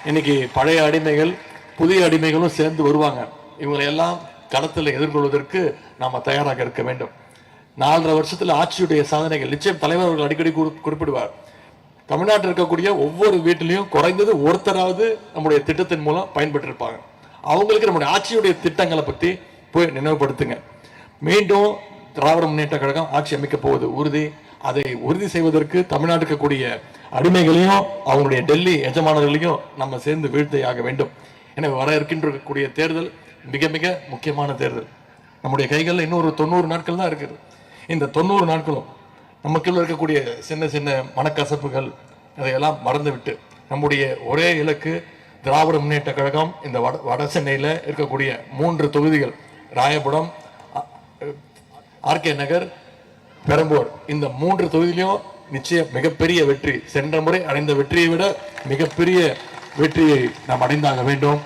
இன்னைக்கு பழைய அடிமைகள் புதிய அடிமைகளும் சேர்ந்து வருவாங்க. இவங்களை எல்லாம் களத்தில் எதிர்கொள்வதற்கு நாம தயாராக இருக்க வேண்டும். 4.5 வருஷத்துல ஆட்சியுடைய சாதனைகள் நிச்சயம் தலைவர் அவர்கள் அடிக்கடி குறிப்பிடுவார். தமிழ்நாட்டில் இருக்கக்கூடிய ஒவ்வொரு வீட்டிலையும் குறைந்தது ஒருத்தராவது நம்முடைய திட்டத்தின் மூலம் பயன்பெற்றிருப்பாங்க. அவங்களுக்கு நம்முடைய ஆட்சியுடைய திட்டங்களை பத்தி போய் நினைவுபடுத்துங்க. மீண்டும் திராவிட முன்னேற்ற கழகம் ஆட்சி அமைக்க போவது உறுதி. அதை உறுதி செய்வதற்கு தமிழ்நாட்டுக்கு கூடிய அடிமைகளையும் அவங்களுடைய டெல்லி எஜமானர்களையும் நம்ம சேர்ந்து வீழ்த்தையாக வேண்டும். எனவே வர இருக்கின்ற தேர்தல் மிக மிக முக்கியமான தேர்தல். நம்முடைய கைகளில் இன்னொரு 90 நாட்கள் தான் இருக்குது. இந்த 90 நாட்களும் நமக்குள்ள இருக்கக்கூடிய சின்ன சின்ன மனக்கசப்புகள் அதையெல்லாம் மறந்துவிட்டு நம்முடைய ஒரே இலக்கு திராவிட முன்னேற்ற கழகம் இந்த வட சென்னையில் இருக்கக்கூடிய 3 தொகுதிகள் ராயபுரம், ஆர்கே நகர், பெரம்பூர், இந்த 3 தொகுதியிலும் நிச்சயம் மிகப்பெரிய வெற்றி, சென்ற முறை அடைந்த வெற்றியை விட மிகப்பெரிய வெற்றியை நாம் அடைந்தாக வேண்டும்.